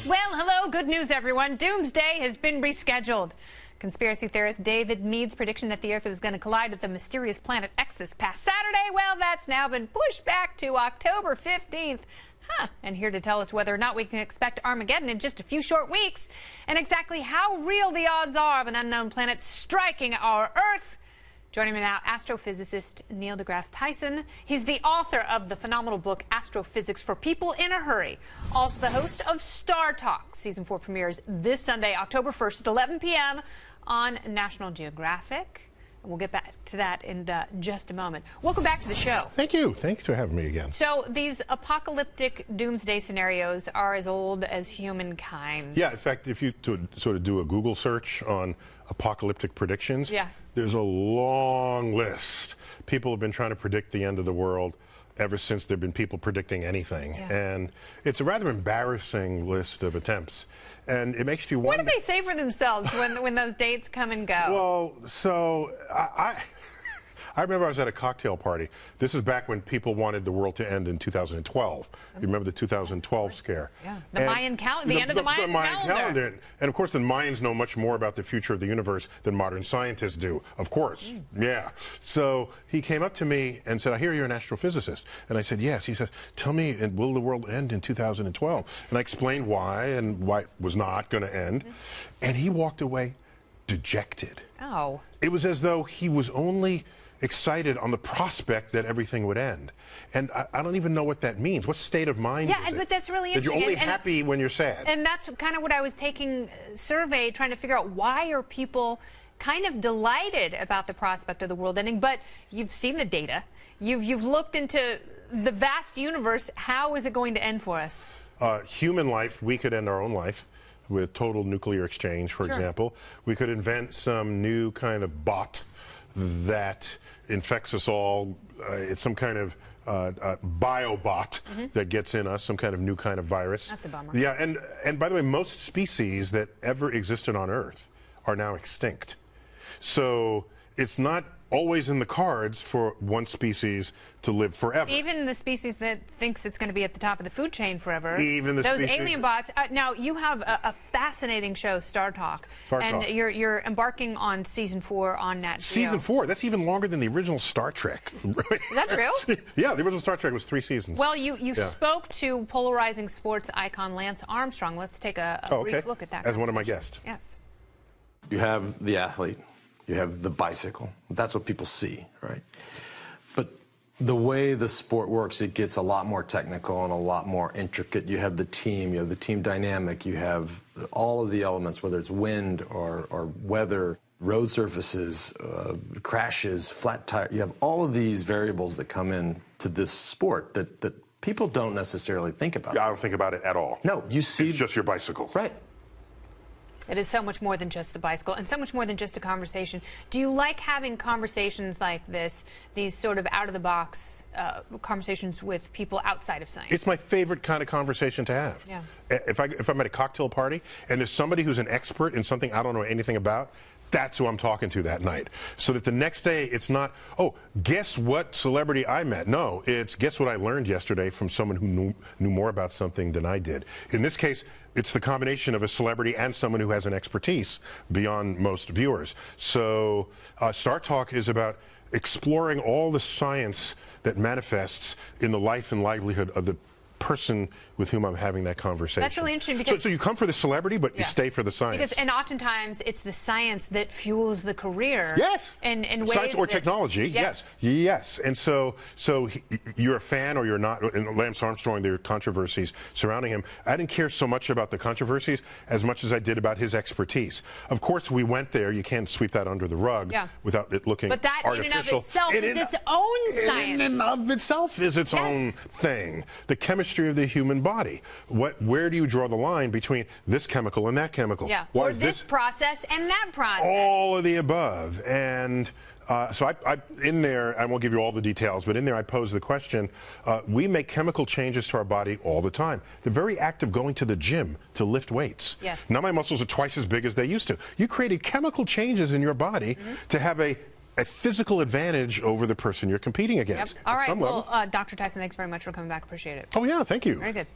Well, hello, good news, everyone. Doomsday has been rescheduled. Conspiracy theorist David Mead's prediction that the Earth was going to collide with the mysterious planet X this past Saturday, well, that's now been pushed back to October 15th. And here to tell us whether or not we can expect Armageddon in just a few short weeks and exactly how real the odds are of an unknown planet striking our Earth. Joining me now, astrophysicist Neil DeGrasse Tyson. He's the author of the phenomenal book Astrophysics for People in a Hurry. Also the host of Star Talk. Season 4 premieres this Sunday, October 1st at 11 p.m. on National Geographic. We'll get back to that in just a moment. Welcome back to the show. Thank you. Thanks for having me again. So these apocalyptic doomsday scenarios are as old as humankind. Yeah, in fact, if you sort of do a Google search on apocalyptic predictions, there's a long list. People have been trying to predict the end of the world ever since there have been people predicting anything. And it's a rather embarrassing list of attempts. And it makes you wonder. What do they say for themselves when those dates come and go? Well, so I remember I was at a cocktail party. This is back when people wanted the world to end in 2012. You remember the 2012 scare? Yeah, the Mayan calendar, the end of the Mayan calendar. And of course, the Mayans know much more about the future of the universe than modern scientists do, of course. Yeah. So he came up to me and said, I hear you're an astrophysicist. And I said, yes. He says, tell me, will the world end in 2012? And I explained why and why it was not going to end. And he walked away dejected. Oh. It was as though he was only excited on the prospect that everything would end. And I don't even know what that means. What state of mind is it? Yeah, but that's really interesting. That you're only happy when you're sad. And that's kind of what I was taking survey, trying to figure out why are people kind of delighted about the prospect of the world ending. But you've seen the data. You've looked into the vast universe. How is it going to end for us? Human life, we could end our own life with total nuclear exchange, for example. We could invent some new kind of bot that infects us all. It's some kind of biobot that gets in us, some kind of new kind of virus. That's a bummer. Yeah, and by the way, most species that ever existed on Earth are now extinct. So it's not always in the cards for one species to live forever. Even the species that thinks it's going to be at the top of the food chain forever. Even the those species. Alien bots. Now, you have a fascinating show, Star Talk. And you're embarking on season 4 on Nat Geo. Season 4? That's even longer than the original Star Trek. Is that true? Yeah, the original Star Trek was 3 seasons. Well, you spoke to polarizing sports icon Lance Armstrong. Let's take a brief look at that. As one of my guests. Yes. You have the athlete. You have the bicycle. That's what people see, right? But the way the sport works, it gets a lot more technical and a lot more intricate. You have the team dynamic, you have all of the elements, whether it's wind or weather, road surfaces, crashes, flat tire. You have all of these variables that come in to this sport that people don't necessarily think about. I don't think about it at all. No, you see. It's just your bicycle. Right. It is so much more than just the bicycle and so much more than just a conversation. Do you like having conversations like this, these sort of out-of-the-box conversations with people outside of science? It's my favorite kind of conversation to have. Yeah. If I'm at a cocktail party and there's somebody who's an expert in something I don't know anything about, that's who I'm talking to that night. So that the next day it's not, oh, guess what celebrity I met. No, it's guess what I learned yesterday from someone who knew more about something than I did. In this case, it's the combination of a celebrity and someone who has an expertise beyond most viewers. So Star Talk is about exploring all the science that manifests in the life and livelihood of the person with whom I'm having that conversation. That's really interesting because so you come for the celebrity, but you stay for the science. And oftentimes it's the science that fuels the career. Yes. In ways science or technology. Yes. Yes. And so you're a fan or you're not. In Lance Armstrong, there are controversies surrounding him. I didn't care so much about the controversies as much as I did about his expertise. Of course, we went there. You can't sweep that under the rug without it looking artificial. But that in and of itself is its own science. In and of itself is its own thing. The chemistry of the human body. Where do you draw the line between this chemical and that chemical? Yeah. Why or is this process and that process. All of the above. And so in there, I won't give you all the details, but in there I pose the question, we make chemical changes to our body all the time. The very act of going to the gym to lift weights. Yes. Now my muscles are twice as big as they used to. You created chemical changes in your body to have a physical advantage over the person you're competing against. All right. Well, Dr. Tyson, thanks very much for coming back. Appreciate it. Oh, yeah. Thank you. Very good.